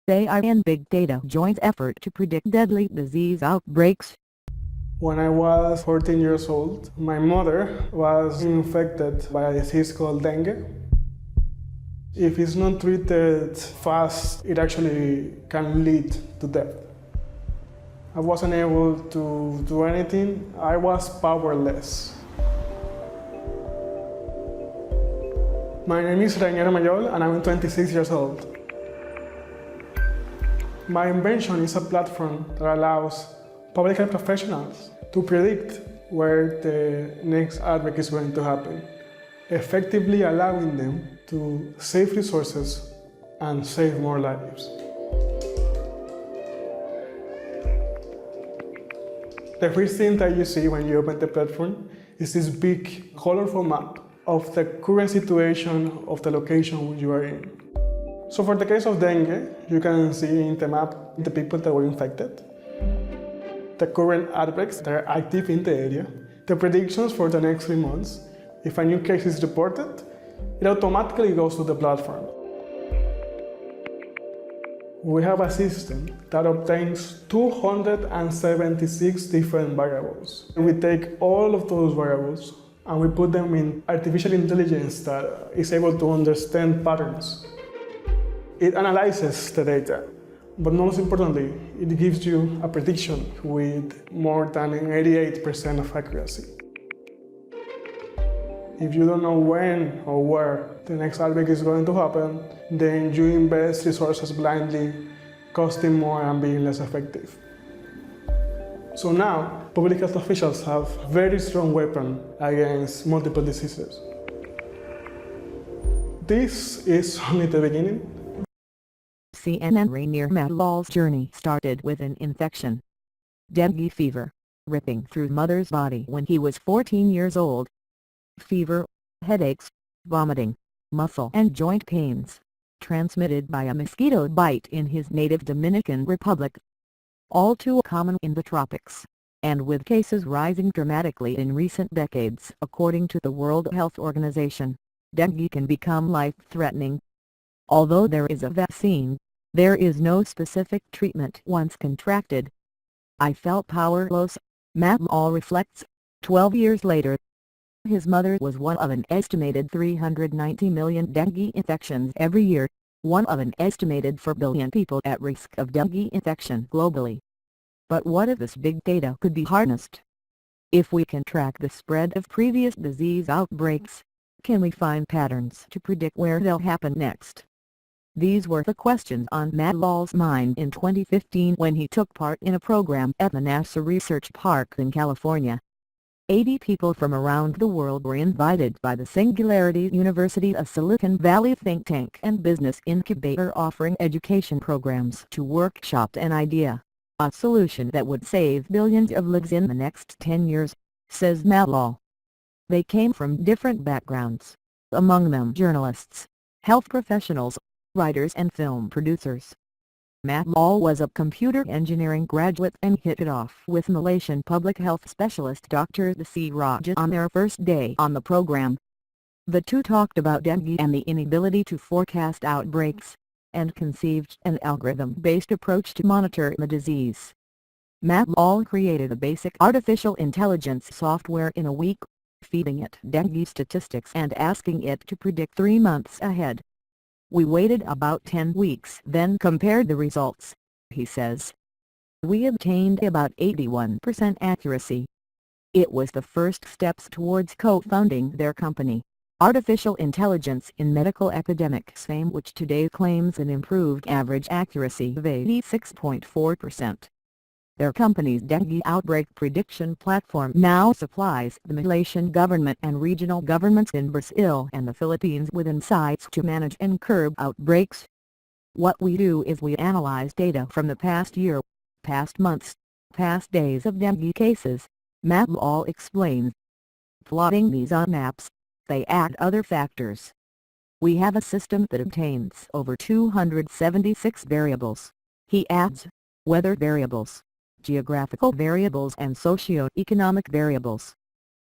AI and big data joint effort to predict deadly disease outbreaks. When I was 14 years old, my mother was infected by a disease called dengue. If it's not treated fast, it actually can lead to death. I wasn't able to do anything. I was powerless. My name is Rainier Mallol and I'm 26 years old. My invention is a platform that allows public health professionals to predict where the next outbreak is going to happen, effectively allowing them to save resources and save more lives. The first thing that you see when you open the platform is this big, colorful map of the current situation of the location you are in. So for the case of dengue, you can see in the map the people that were infected, the current outbreaks that are active in the area, the predictions for the next 3 months. If a new case is reported, it automatically goes to the platform. We have a system that obtains 276 different variables. We take all of those variables and we put them in artificial intelligence that is able to understand patterns. It analyzes the data, but most importantly, it gives you a prediction with more than 88% of accuracy. If you don't know when or where the next outbreak is going to happen, then you invest resources blindly, costing more and being less effective. So now, public health officials have a very strong weapon against multiple diseases. This is only the beginning. CNN Rainier Mallol's journey started with an infection. Dengue fever, ripping through mother's body when he was 14 years old. Fever, headaches, vomiting, muscle and joint pains, transmitted by a mosquito bite in his native Dominican Republic. All too common in the tropics, and with cases rising dramatically in recent decades according to the World Health Organization, dengue can become life-threatening. Although there is a vaccine, there is no specific treatment once contracted. I felt powerless, Mallol reflects, 12 years later. His mother was one of an estimated 390 million dengue infections every year, one of an estimated 4 billion people at risk of dengue infection globally. But what if this big data could be harnessed? If we can track the spread of previous disease outbreaks, can we find patterns to predict where they'll happen next? These were the questions on Mallol's mind in 2015 when he took part in a program at the NASA Research Park in California. 80 people from around the world were invited by the Singularity University, a Silicon Valley think tank and business incubator offering education programs, to workshop an idea, a solution that would save billions of lives in the next 10 years, says Mallol. They came from different backgrounds, among them journalists, health professionals, writers and film producers. Mallol was a computer engineering graduate and hit it off with Malaysian public health specialist Dr. C. Raja on their first day on the program. The two talked about dengue and the inability to forecast outbreaks, and conceived an algorithm-based approach to monitor the disease. Mallol created a basic artificial intelligence software in a week, feeding it dengue statistics and asking it to predict 3 months ahead. We waited about 10 weeks then compared the results, he says. We obtained about 81% accuracy. It was the first steps towards co-founding their company, Artificial Intelligence in Medical Epidemics fame, which today claims an improved average accuracy of 86.4%. Their company's dengue outbreak prediction platform now supplies the Malaysian government and regional governments in Brazil and the Philippines with insights to manage and curb outbreaks. What we do is we analyze data from the past year, past months, past days of dengue cases, Mallol explains. Plotting these on maps, they add other factors. We have a system that obtains over 276 variables, he adds, weather variables, geographical variables and socio-economic variables.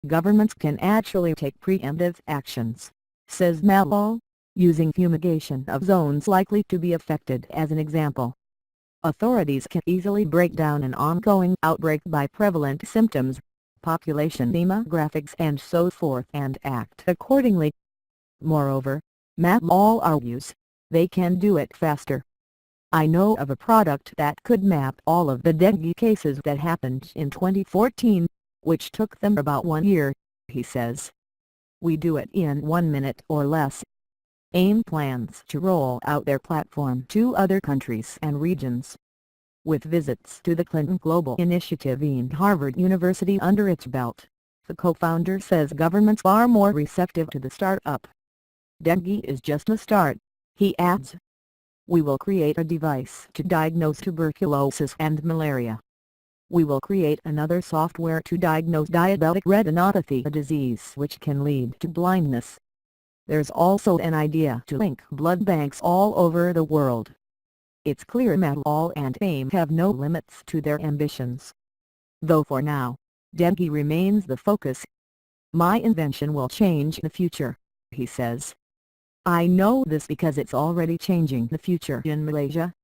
Governments can actually take preemptive actions, says Mallol. using fumigation of zones likely to be affected as an example. Authorities can easily break down an ongoing outbreak by prevalent symptoms, population demographics and so forth and act accordingly. Moreover, Mallol argues, they can do it faster. I know of a product that could map all of the dengue cases that happened in 2014, which took them about 1 year, he says. We do it in 1 minute or less. AIM plans to roll out their platform to other countries and regions. With visits to the Clinton Global Initiative and Harvard University under its belt, the co-founder says governments are more receptive to the startup. Dengue is just a start, he adds. We will create a device to diagnose tuberculosis and malaria. We will create another software to diagnose diabetic retinopathy, a disease which can lead to blindness. There's also an idea to link blood banks all over the world. It's clear Mallol and AIM have no limits to their ambitions. Though for now, dengue remains the focus. My invention will change the future, he says. I know this because it's already changing the future in Malaysia,